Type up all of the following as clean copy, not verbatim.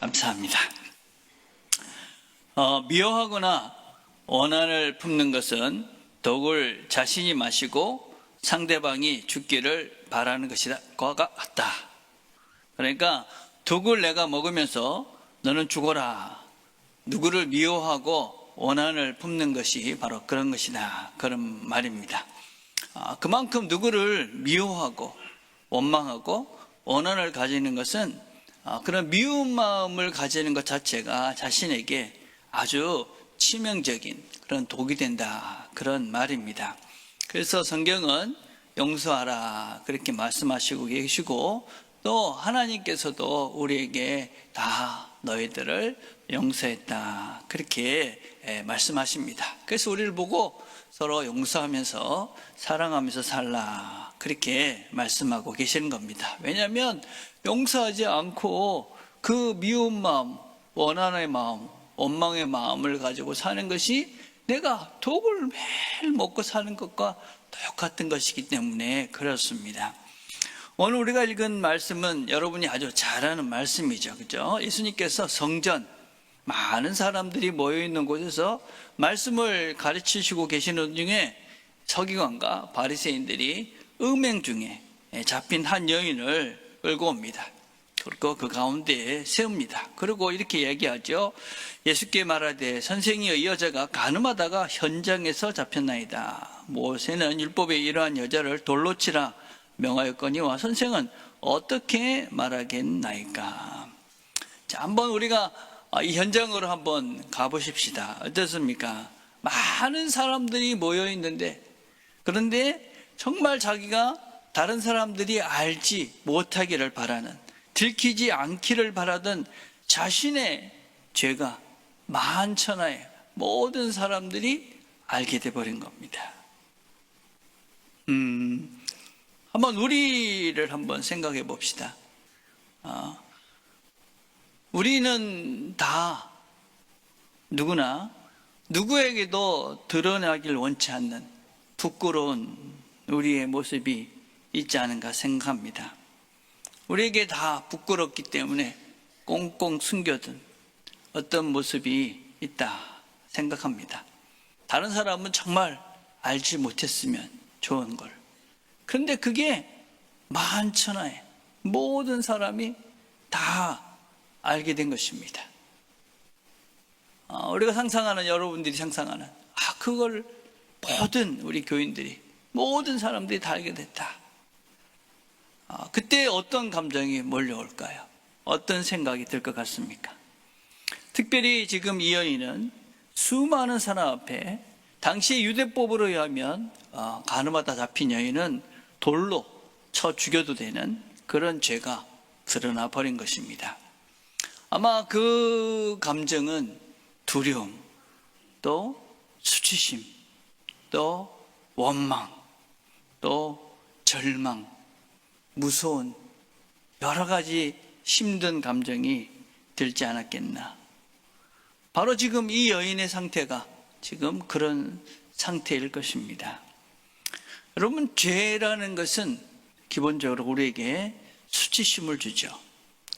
감사합니다. 미워하거나 원한을 품는 것은 독을 자신이 마시고 상대방이 죽기를 바라는 것과 같다. 그러니까 독을 내가 먹으면서 너는 죽어라. 누구를 미워하고 원한을 품는 것이 바로 그런 것이다. 그런 말입니다. 그만큼 누구를 미워하고 원망하고 원한을 가지는 것은 그런 미운 마음을 가지는 것 자체가 자신에게 아주 치명적인 그런 독이 된다. 그런 말입니다. 그래서 성경은 용서하라 그렇게 말씀하시고 계시고 또 하나님께서도 우리에게 다 너희들을 용서했다. 그렇게 말씀하십니다. 그래서 우리를 보고 서로 용서하면서 사랑하면서 살라. 그렇게 말씀하고 계시는 겁니다. 왜냐하면 용서하지 않고 그 미운 마음, 원한의 마음, 원망의 마음을 가지고 사는 것이 내가 독을 매일 먹고 사는 것과 똑같은 것이기 때문에 그렇습니다. 오늘 우리가 읽은 말씀은 여러분이 아주 잘 아는 말씀이죠. 그죠? 예수님께서 성전, 많은 사람들이 모여있는 곳에서 말씀을 가르치시고 계시는 중에 서기관과 바리새인들이 음행 중에 잡힌 한 여인을 끌고 옵니다. 그리고 그 가운데에 세웁니다. 그리고 이렇게 얘기하죠. 예수께 말하되 선생이여 이 여자가 간음하다가 현장에서 잡혔나이다. 모세는 율법에 이러한 여자를 돌로 치라 명하였거니와 선생은 어떻게 말하겠나이까. 자, 한번 우리가 이 현장으로 한번 가보십시다. 어떻습니까? 많은 사람들이 모여 있는데 그런데 정말 자기가 다른 사람들이 알지 못하기를 바라는 들키지 않기를 바라던 자신의 죄가 만천하에 모든 사람들이 알게 돼버린 겁니다. 한번 우리를 한번 생각해 봅시다. 우리는 다 누구나 누구에게도 드러나길 원치 않는 부끄러운 우리의 모습이 있지 않은가 생각합니다. 우리에게 다 부끄럽기 때문에 꽁꽁 숨겨둔 어떤 모습이 있다 생각합니다. 다른 사람은 정말 알지 못했으면 좋은 걸. 그런데 그게 만천하에 모든 사람이 다 알게 된 것입니다. 우리가 상상하는, 여러분들이 상상하는 그걸 모든 우리 교인들이 모든 사람들이 다 알게 됐다. 그때 어떤 감정이 몰려올까요? 어떤 생각이 들 것 같습니까? 특별히 지금 이 여인은 수많은 사람 앞에 당시 유대법으로 의하면 간음하다 잡힌 여인은 돌로 쳐 죽여도 되는 그런 죄가 드러나 버린 것입니다. 아마 그 감정은 두려움, 또 수치심, 또 원망, 또 절망, 무서운 여러 가지 힘든 감정이 들지 않았겠나. 바로 지금 이 여인의 상태가 지금 그런 상태일 것입니다. 여러분, 죄라는 것은 기본적으로 우리에게 수치심을 주죠.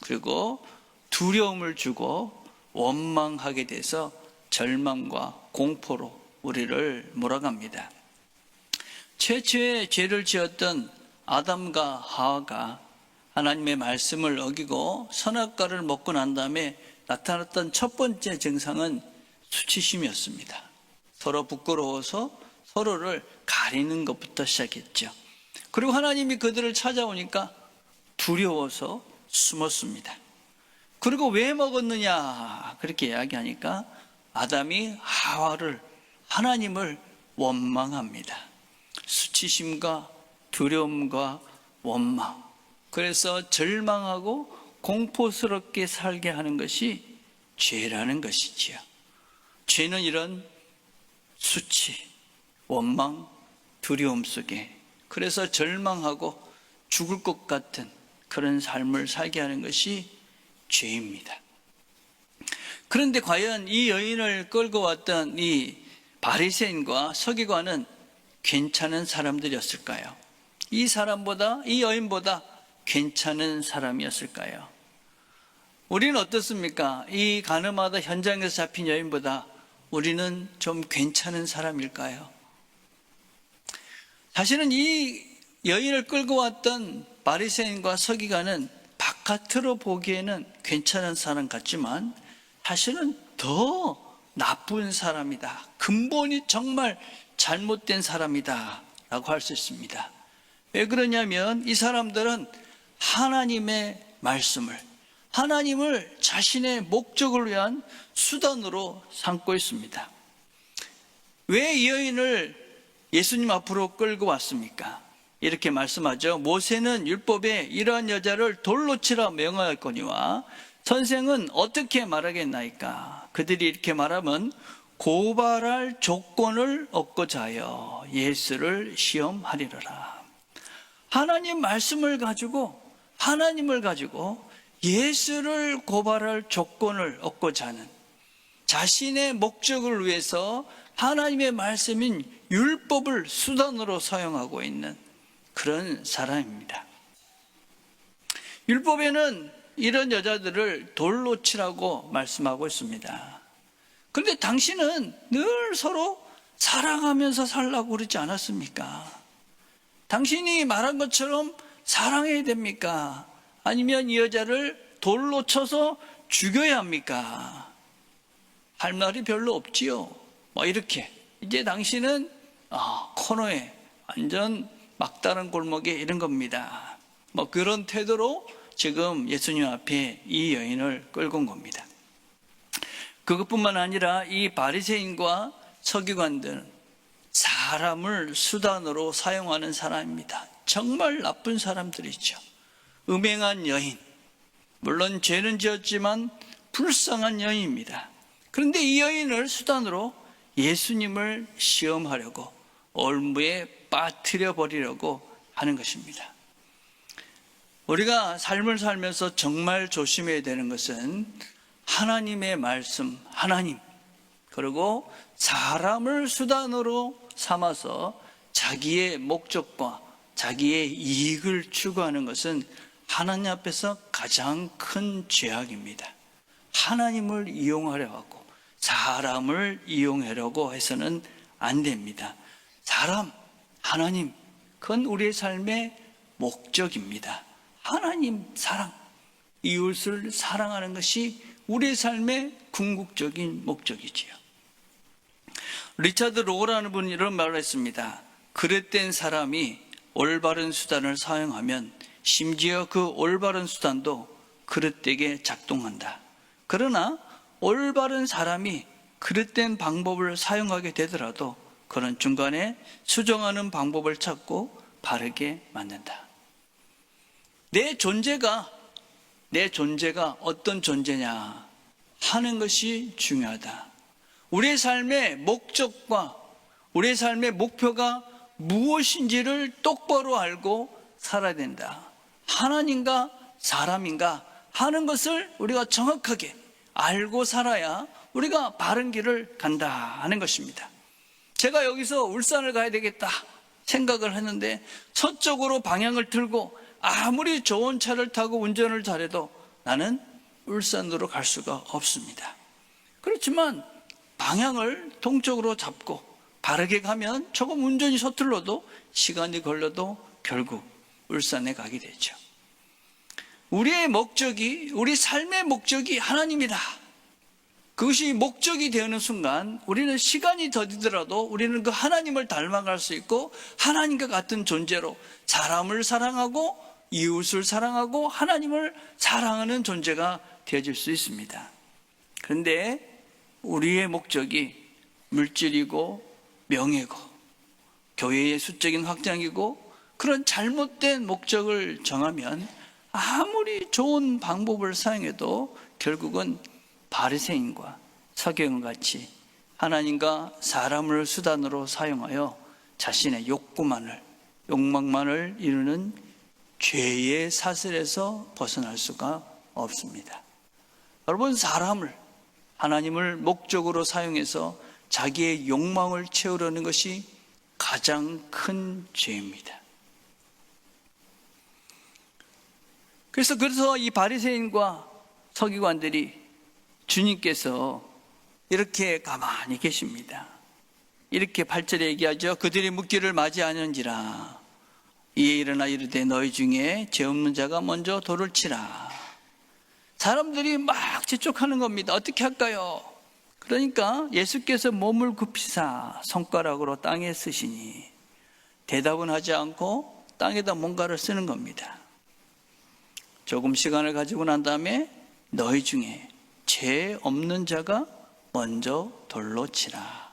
그리고 두려움을 주고 원망하게 돼서 절망과 공포로 우리를 몰아갑니다. 최초의 죄를 지었던 아담과 하와가 하나님의 말씀을 어기고 선악과를 먹고 난 다음에 나타났던 첫 번째 증상은 수치심이었습니다. 서로 부끄러워서 서로를 가리는 것부터 시작했죠. 그리고 하나님이 그들을 찾아오니까 두려워서 숨었습니다. 그리고 왜 먹었느냐 그렇게 이야기하니까 아담이 하나님을 원망합니다. 수치심과 두려움과 원망, 그래서 절망하고 공포스럽게 살게 하는 것이 죄라는 것이지요. 죄는 이런 수치, 원망, 두려움 속에, 그래서 절망하고 죽을 것 같은 그런 삶을 살게 하는 것이 죄입니다. 그런데 과연 이 여인을 끌고 왔던 이 바리새인과 서기관은 괜찮은 사람들이었을까요? 이 여인보다 괜찮은 사람이었을까요? 우리는 어떻습니까? 이 가늠하다 현장에서 잡힌 여인보다 우리는 좀 괜찮은 사람일까요? 사실은 이 여인을 끌고 왔던 바리새인과 서기관은 바깥으로 보기에는 괜찮은 사람 같지만 사실은 더 나쁜 사람이다. 근본이 정말 잘못된 사람이다 라고 할 수 있습니다. 왜 그러냐면 이 사람들은 하나님의 말씀을, 하나님을 자신의 목적을 위한 수단으로 삼고 있습니다. 왜 이 여인을 예수님 앞으로 끌고 왔습니까? 이렇게 말씀하죠. 모세는 율법에 이러한 여자를 돌로 치라 명하였거니와 선생은 어떻게 말하겠나이까? 그들이 이렇게 말하면 고발할 조건을 얻고자 하여 예수를 시험하리라. 하나님 말씀을 가지고, 하나님을 가지고 예수를 고발할 조건을 얻고자 하는, 자신의 목적을 위해서 하나님의 말씀인 율법을 수단으로 사용하고 있는 그런 사람입니다. 율법에는 이런 여자들을 돌로 치라고 말씀하고 있습니다. 그런데 당신은 늘 서로 사랑하면서 살라고 그러지 않았습니까? 당신이 말한 것처럼 사랑해야 됩니까? 아니면 이 여자를 돌로 쳐서 죽여야 합니까? 할 말이 별로 없지요. 이렇게 이제 당신은 코너에 완전 막다른 골목에 이런 겁니다. 그런 태도로 지금 예수님 앞에 이 여인을 끌고 온 겁니다. 그것뿐만 아니라 이 바리새인과 서기관들은 사람을 수단으로 사용하는 사람입니다. 정말 나쁜 사람들이죠. 음행한 여인, 물론 죄는 지었지만 불쌍한 여인입니다. 그런데 이 여인을 수단으로 예수님을 시험하려고, 올무에 빠뜨려 버리려고 하는 것입니다. 우리가 삶을 살면서 정말 조심해야 되는 것은 하나님의 말씀, 하나님, 그리고 사람을 수단으로 삼아서 자기의 목적과 자기의 이익을 추구하는 것은 하나님 앞에서 가장 큰 죄악입니다. 하나님을 이용하려 하고 사람을 이용하려고 해서는 안 됩니다. 사람, 하나님, 그건 우리의 삶의 목적입니다. 하나님 사랑, 이웃을 사랑하는 것이 우리의 삶의 궁극적인 목적이지요. 리차드 로우라는 분이 이런 말을 했습니다. 그릇된 사람이 올바른 수단을 사용하면 심지어 그 올바른 수단도 그릇되게 작동한다. 그러나 올바른 사람이 그릇된 방법을 사용하게 되더라도 그런 중간에 수정하는 방법을 찾고 바르게 만든다. 내 존재가 어떤 존재냐 하는 것이 중요하다. 우리의 삶의 목적과 우리의 삶의 목표가 무엇인지를 똑바로 알고 살아야 된다. 하나님과 사람인가 하는 것을 우리가 정확하게 알고 살아야 우리가 바른 길을 간다 하는 것입니다. 제가 여기서 울산을 가야 되겠다 생각을 했는데 서쪽으로 방향을 틀고 아무리 좋은 차를 타고 운전을 잘해도 나는 울산으로 갈 수가 없습니다. 그렇지만 방향을 동쪽으로 잡고 바르게 가면 조금 운전이 서툴러도 시간이 걸려도 결국 울산에 가게 되죠. 우리의 목적이, 우리 삶의 목적이 하나님이다. 그것이 목적이 되는 순간 우리는 시간이 더디더라도 우리는 그 하나님을 닮아갈 수 있고 하나님과 같은 존재로 사람을 사랑하고 이웃을 사랑하고 하나님을 사랑하는 존재가 되어질 수 있습니다. 그런데 우리의 목적이 물질이고 명예고 교회의 수적인 확장이고 그런 잘못된 목적을 정하면 아무리 좋은 방법을 사용해도 결국은 바리새인과 서기관 같이 하나님과 사람을 수단으로 사용하여 자신의 욕망만을 이루는 죄의 사슬에서 벗어날 수가 없습니다. 여러분, 사람을, 하나님을 목적으로 사용해서 자기의 욕망을 채우려는 것이 가장 큰 죄입니다. 그래서 이 바리새인과 서기관들이 주님께서 이렇게 가만히 계십니다. 이렇게 8절에 얘기하죠. 그들이 묻기를 맞이하는지라 이에 일어나 이르되 너희 중에 죄 없는 자가 먼저 돌을 치라. 사람들이 막 재촉하는 겁니다. 어떻게 할까요? 그러니까 예수께서 몸을 굽히사 손가락으로 땅에 쓰시니 대답은 하지 않고 땅에다 뭔가를 쓰는 겁니다. 조금 시간을 가지고 난 다음에 너희 중에 죄 없는 자가 먼저 돌로 치라.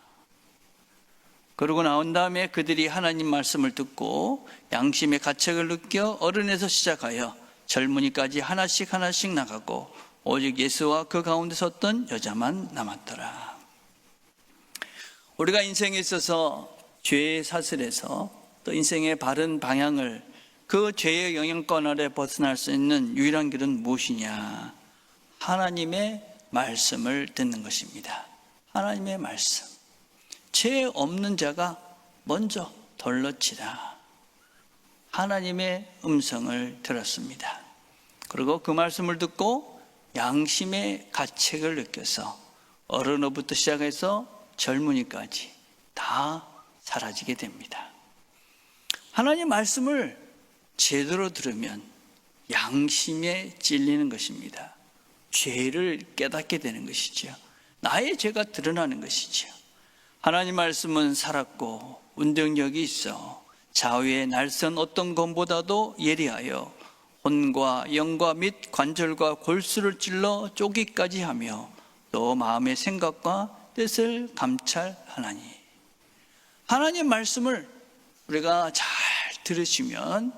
그러고 나온 다음에 그들이 하나님 말씀을 듣고 양심의 가책을 느껴 어른에서 시작하여 젊은이까지 하나씩 나가고 오직 예수와 그 가운데 섰던 여자만 남았더라. 우리가 인생에 있어서 죄의 사슬에서 또 인생의 바른 방향을 그 죄의 영향권 아래 벗어날 수 있는 유일한 길은 무엇이냐? 하나님의 말씀을 듣는 것입니다. 하나님의 말씀. 죄 없는 자가 먼저 돌로 치라. 하나님의 음성을 들었습니다. 그리고 그 말씀을 듣고 양심의 가책을 느껴서 어른으로부터 시작해서 젊은이까지 다 사라지게 됩니다. 하나님 말씀을 제대로 들으면 양심에 찔리는 것입니다. 죄를 깨닫게 되는 것이죠. 나의 죄가 드러나는 것이죠. 하나님 말씀은 살았고 운동력이 있어 좌우의 날선 어떤 검보다도 예리하여 혼과 영과 및 관절과 골수를 찔러 쪼기까지 하며 또 마음의 생각과 뜻을 감찰하나니. 하나님 말씀을 우리가 잘 들으시면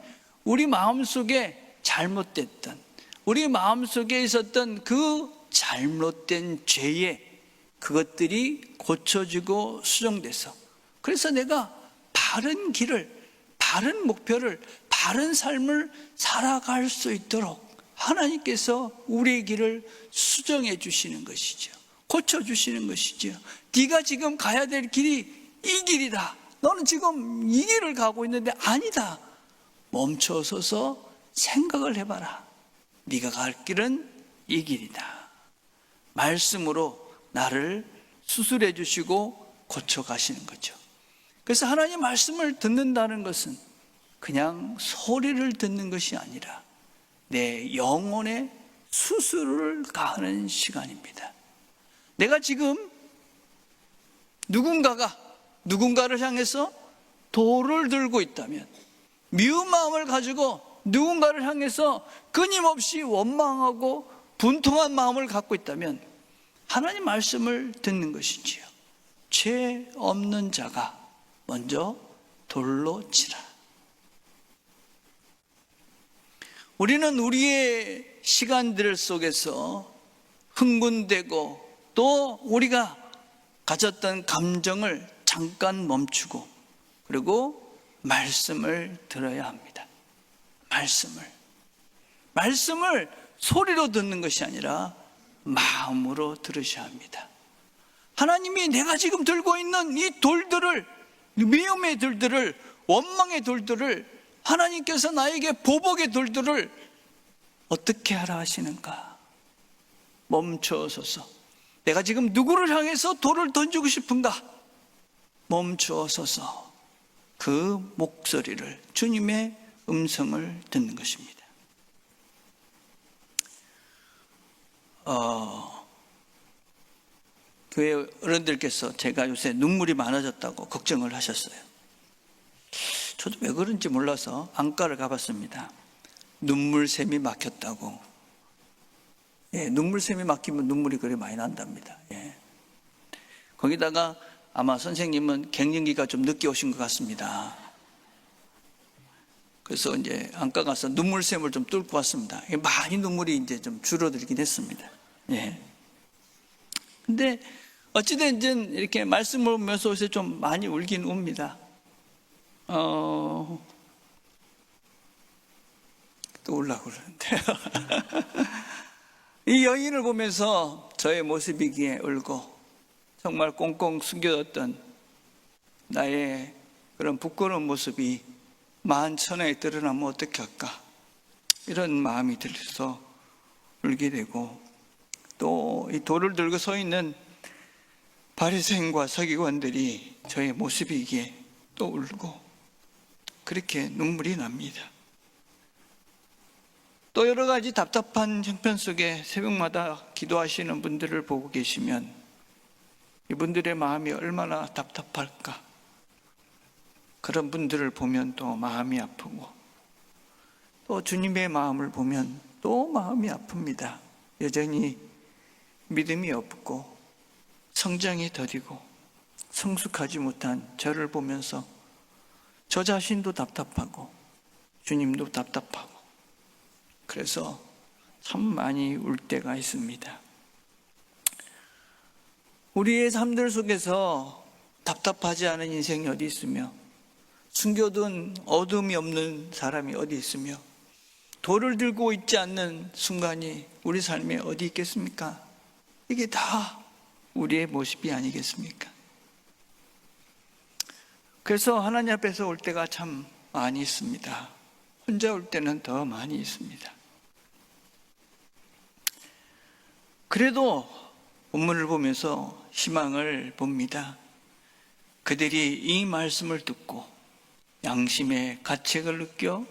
우리 마음속에 잘못됐던, 우리 마음속에 있었던 그 잘못된 죄의 그것들이 고쳐지고 수정돼서, 그래서 내가 바른 길을, 바른 목표를, 바른 삶을 살아갈 수 있도록 하나님께서 우리의 길을 수정해 주시는 것이죠. 고쳐주시는 것이죠. 네가 지금 가야 될 길이 이 길이다. 너는 지금 이 길을 가고 있는데 아니다. 멈춰서서 생각을 해봐라. 네가 갈 길은 이 길이다. 말씀으로 나를 수술해 주시고 고쳐가시는 거죠. 그래서 하나님 말씀을 듣는다는 것은 그냥 소리를 듣는 것이 아니라 내 영혼의 수술을 가하는 시간입니다. 내가 지금 누군가를 향해서 돌을 들고 있다면, 미운 마음을 가지고 누군가를 향해서 끊임없이 원망하고 분통한 마음을 갖고 있다면 하나님 말씀을 듣는 것이지요. 죄 없는 자가 먼저 돌로 치라. 우리는 우리의 시간들 속에서 흥분되고 또 우리가 가졌던 감정을 잠깐 멈추고 그리고 말씀을 들어야 합니다. 말씀을 소리로 듣는 것이 아니라 마음으로 들으셔야 합니다. 하나님이 내가 지금 들고 있는 이 돌들을, 미움의 돌들을, 원망의 돌들을, 하나님께서 나에게 보복의 돌들을 어떻게 하라 하시는가? 멈추어서서 내가 지금 누구를 향해서 돌을 던지고 싶은가? 멈추어서서 그 목소리를, 주님의 음성을 듣는 것입니다. 교회 어른들께서 제가 요새 눈물이 많아졌다고 걱정을 하셨어요. 저도 왜 그런지 몰라서 안과를 가봤습니다. 눈물샘이 막혔다고. 눈물샘이 막히면 눈물이 그리 많이 난답니다. 거기다가 아마 선생님은 갱년기가 좀 늦게 오신 것 같습니다. 그래서 이제 안과 가서 눈물샘을 좀 뚫고 왔습니다. 많이 눈물이 이제 좀 줄어들긴 했습니다. 근데 어찌됐든 이렇게 말씀을 보면서 요새 좀 많이 울긴 웁니다. 또 울라고 그러는데요. 이 여인을 보면서 저의 모습이기에 울고, 정말 꽁꽁 숨겨뒀던 나의 그런 부끄러운 모습이 만천하에 드러나면 어떻게 할까, 이런 마음이 들려서 울게 되고, 또 이 돌을 들고 서 있는 바리새인과 서기관들이 저의 모습이 이게 떠오르고 그렇게 눈물이 납니다. 또 여러 가지 답답한 형편 속에 새벽마다 기도하시는 분들을 보고 계시면 이분들의 마음이 얼마나 답답할까. 그런 분들을 보면 또 마음이 아프고 또 주님의 마음을 보면 또 마음이 아픕니다. 여전히 믿음이 없고 성장이 더디고 성숙하지 못한 저를 보면서 저 자신도 답답하고 주님도 답답하고 그래서 참 많이 울 때가 있습니다. 우리의 삶들 속에서 답답하지 않은 인생이 어디 있으며 숨겨둔 어둠이 없는 사람이 어디 있으며 돌을 들고 있지 않는 순간이 우리 삶에 어디 있겠습니까? 이게 다 우리의 모습이 아니겠습니까? 그래서 하나님 앞에서 올 때가 참 많이 있습니다. 혼자 올 때는 더 많이 있습니다. 그래도 본문을 보면서 희망을 봅니다. 그들이 이 말씀을 듣고 양심의 가책을 느껴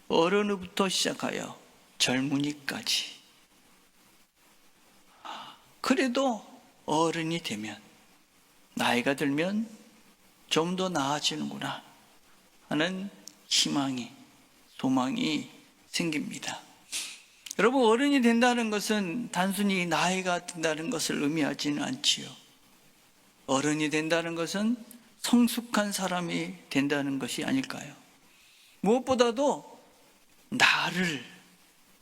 어른으로부터 시작하여 젊은이까지 그래도 어른이 되면 나이가 들면 좀 더 나아지는구나 하는 희망이 소망이 생깁니다. 여러분, 어른이 된다는 것은 단순히 나이가 든다는 것을 의미하지는 않지요. 어른이 된다는 것은 성숙한 사람이 된다는 것이 아닐까요? 무엇보다도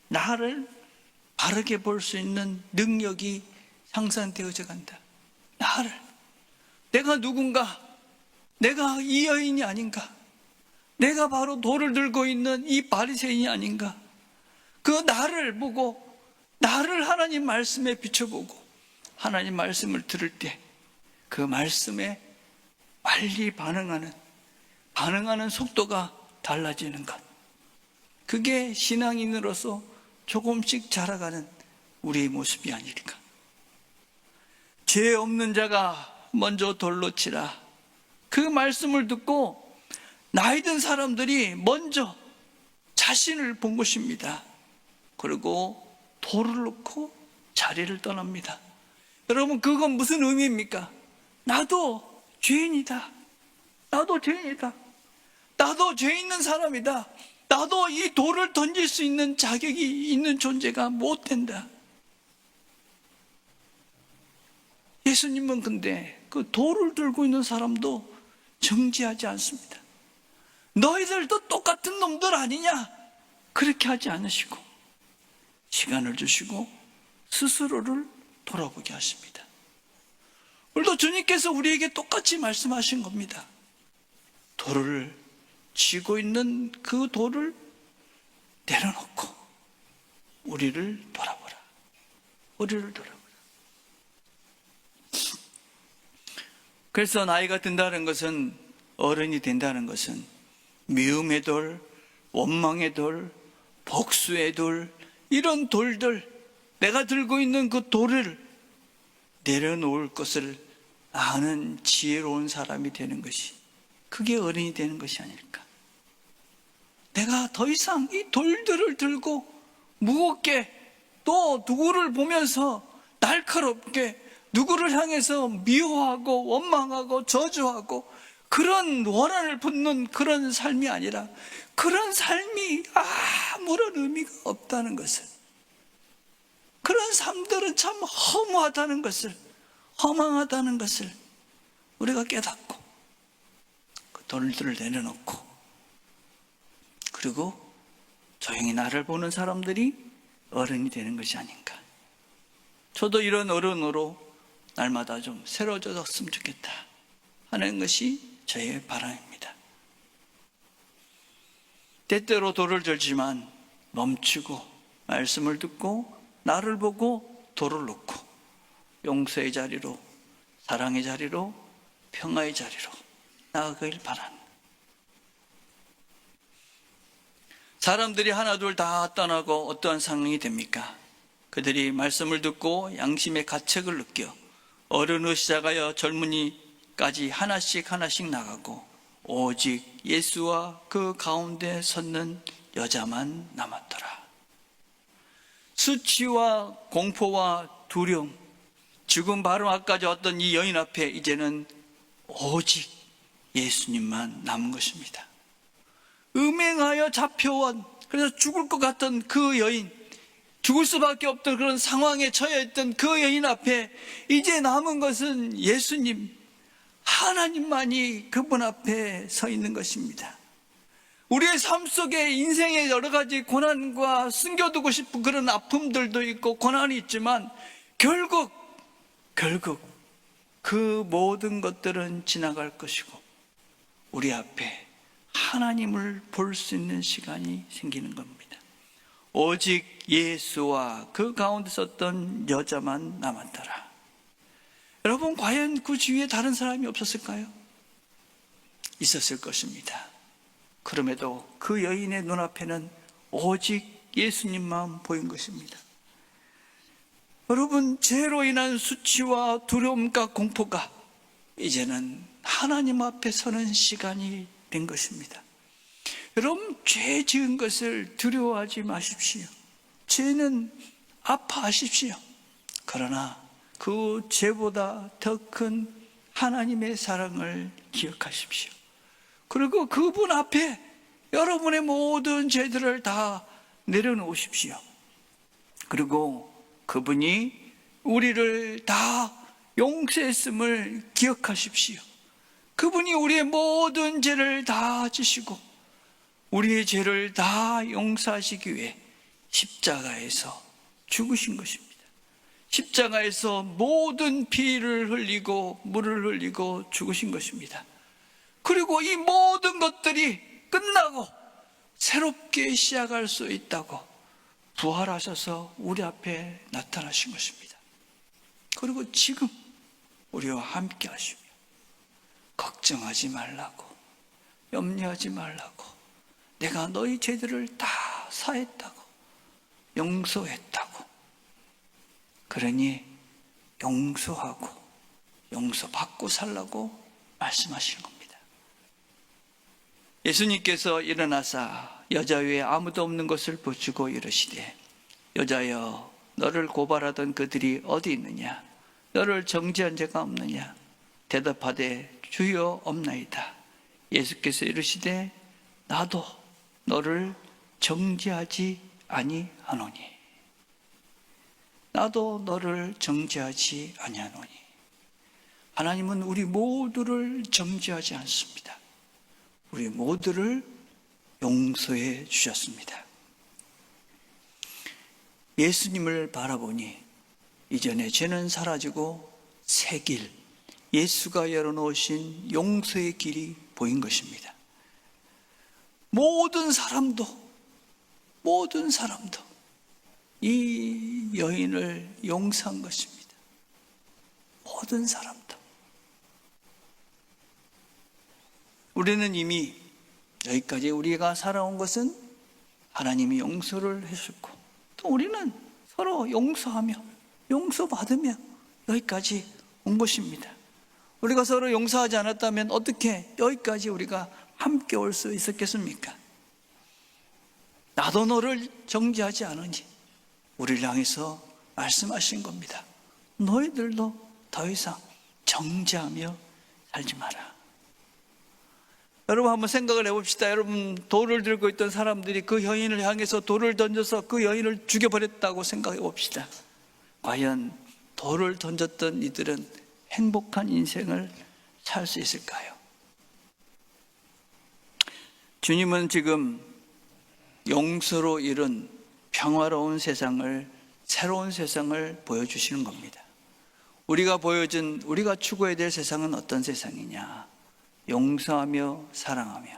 나를 바르게 볼 수 있는 능력이 향상되어져 간다. 내가 누군가, 내가 이 여인이 아닌가, 내가 바로 돌을 들고 있는 이 바리새인이 아닌가, 그 나를 보고 나를 하나님 말씀에 비춰보고 하나님 말씀을 들을 때 그 말씀에 빨리 반응하는 속도가 달라지는 것, 그게 신앙인으로서 조금씩 자라가는 우리의 모습이 아닐까. 죄 없는 자가 먼저 돌로 치라, 그 말씀을 듣고 나이 든 사람들이 먼저 자신을 본 것입니다. 그리고 돌을 놓고 자리를 떠납니다. 여러분, 그건 무슨 의미입니까? 나도 죄인이다. 나도 죄 있는 사람이다. 나도 이 돌을 던질 수 있는 자격이 있는 존재가 못 된다. 예수님은 근데 그 돌을 들고 있는 사람도 정죄하지 않습니다. 너희들도 똑같은 놈들 아니냐? 그렇게 하지 않으시고 시간을 주시고 스스로를 돌아보게 하십니다. 오늘도 주님께서 우리에게 똑같이 말씀하신 겁니다. 돌을 쥐고 있는 그 돌을 내려놓고 우리를 돌아보라. 그래서 나이가 든다는 것은, 어른이 된다는 것은 미움의 돌, 원망의 돌, 복수의 돌, 이런 돌들, 내가 들고 있는 그 돌을 내려놓을 것을 아는 지혜로운 사람이 되는 것이, 그게 어른이 되는 것이 아닐까. 내가 더 이상 이 돌들을 들고 무겁게 또 누구를 보면서 날카롭게 누구를 향해서 미워하고 원망하고 저주하고 그런 원한을 품는 그런 삶이 아니라, 그런 삶이 아무런 의미가 없다는 것을, 그런 삶들은 참 허무하다는 것을, 허망하다는 것을 우리가 깨닫고 그 돌들을 내려놓고, 그리고 조용히 나를 보는 사람들이 어른이 되는 것이 아닌가. 저도 이런 어른으로 날마다 좀 새로워졌으면 좋겠다 하는 것이 저의 바람입니다. 때때로 돌을 들지만 멈추고 말씀을 듣고 나를 보고 돌을 놓고 용서의 자리로, 사랑의 자리로, 평화의 자리로 나아가길 바랍니다. 사람들이 하나둘 다 떠나고 어떠한 상황이 됩니까? 그들이 말씀을 듣고 양심의 가책을 느껴 어른으로 시작하여 젊은이까지 하나씩 나가고 오직 예수와 그 가운데 섰는 여자만 남았더라. 수치와 공포와 두려움, 지금 바로 아까 왔던 이 여인 앞에 이제는 오직 예수님만 남은 것입니다. 음행하여 잡혀온, 그래서 죽을 것 같던 그 여인, 죽을 수밖에 없던 그런 상황에 처해 있던 그 여인 앞에 이제 남은 것은 예수님, 하나님만이 그분 앞에 서 있는 것입니다. 우리의 삶 속에 인생의 여러 가지 고난과 숨겨두고 싶은 그런 아픔들도 있고 고난이 있지만 결국 그 모든 것들은 지나갈 것이고 우리 앞에 하나님을 볼 수 있는 시간이 생기는 겁니다. 오직 예수와 그 가운데 섰던 여자만 남았더라. 여러분, 과연 그 주위에 다른 사람이 없었을까요? 있었을 것입니다. 그럼에도 그 여인의 눈앞에는 오직 예수님만 보인 것입니다. 여러분, 죄로 인한 수치와 두려움과 공포가 이제는 하나님 앞에 서는 시간이 된 것입니다. 여러분, 죄 지은 것을 두려워하지 마십시오. 죄는 아파하십시오. 그러나 그 죄보다 더 큰 하나님의 사랑을 기억하십시오. 그리고 그분 앞에 여러분의 모든 죄들을 다 내려놓으십시오. 그리고 그분이 우리를 다 용서했음을 기억하십시오. 그분이 우리의 모든 죄를 다 지시고 우리의 죄를 다 용서하시기 위해 십자가에서 죽으신 것입니다. 십자가에서 모든 피를 흘리고 물을 흘리고 죽으신 것입니다. 그리고 이 모든 것들이 끝나고 새롭게 시작할 수 있다고 부활하셔서 우리 앞에 나타나신 것입니다. 그리고 지금 우리와 함께 하시며 걱정하지 말라고, 염려하지 말라고, 내가 너희 죄들을 다 사했다고, 용서했다고. 그러니 용서하고 용서받고 살라고 말씀하시는 겁니다. 예수님께서 일어나사 여자 외에 아무도 없는 것을 보시고 이르시되 여자여, 너를 고발하던 그들이 어디 있느냐? 너를 정죄한 자가 없느냐? 대답하되 주여 없나이다. 예수께서 이르시되 나도 너를 정죄하지 아니하노니. 나도 너를 정죄하지 아니하노니. 하나님은 우리 모두를 정죄하지 않습니다. 우리 모두를 용서해 주셨습니다. 예수님을 바라보니 이전의 죄는 사라지고 새 길, 예수가 열어놓으신 용서의 길이 보인 것입니다. 모든 사람도 이 여인을 용서한 것입니다. 모든 사람도. 우리는 이미 여기까지 우리가 살아온 것은 하나님이 용서를 해주고 또 우리는 서로 용서하며 용서받으며 여기까지 온 것입니다. 우리가 서로 용서하지 않았다면 어떻게 여기까지 우리가 함께 올 수 있었겠습니까? 나도 너를 정죄하지 않으니 우리를 향해서 말씀하신 겁니다. 너희들도 더 이상 정죄하며 살지 마라. 여러분, 한번 생각을 해봅시다. 여러분, 돌을 들고 있던 사람들이 그 여인을 향해서 돌을 던져서 그 여인을 죽여버렸다고 생각해 봅시다. 과연 돌을 던졌던 이들은 행복한 인생을 살 수 있을까요? 주님은 지금 용서로 이룬 평화로운 세상을, 새로운 세상을 보여주시는 겁니다. 우리가 추구해야 될 세상은 어떤 세상이냐? 용서하며 사랑하며,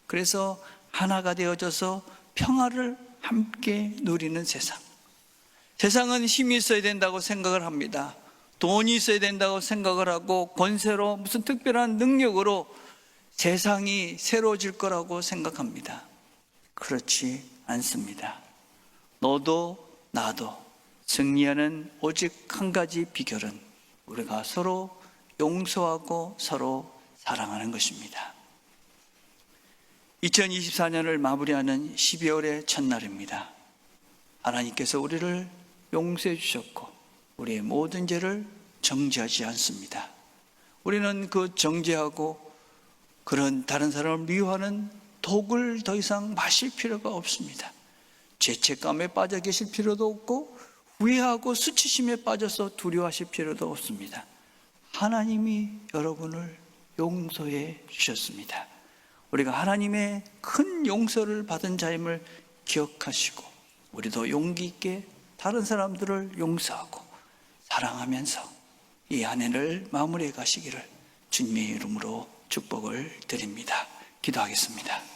그래서 하나가 되어져서 평화를 함께 누리는 세상. 세상은 힘이 있어야 된다고 생각을 합니다. 돈이 있어야 된다고 생각을 하고 권세로 무슨 특별한 능력으로 세상이 새로워질 거라고 생각합니다. 그렇지 않습니다. 너도 나도 승리하는 오직 한 가지 비결은 우리가 서로 용서하고 서로 사랑하는 것입니다. 2024년을 마무리하는 12월의 첫날입니다. 하나님께서 우리를 용서해 주셨고 우리의 모든 죄를 정죄하지 않습니다. 우리는 그 정죄하고 그런 다른 사람을 미워하는 독을 더 이상 마실 필요가 없습니다. 죄책감에 빠져 계실 필요도 없고 후회하고 수치심에 빠져서 두려워하실 필요도 없습니다. 하나님이 여러분을 용서해 주셨습니다. 우리가 하나님의 큰 용서를 받은 자임을 기억하시고 우리도 용기 있게 다른 사람들을 용서하고 사랑하면서 이 한 해를 마무리해 가시기를 주님의 이름으로 축복을 드립니다. 기도하겠습니다.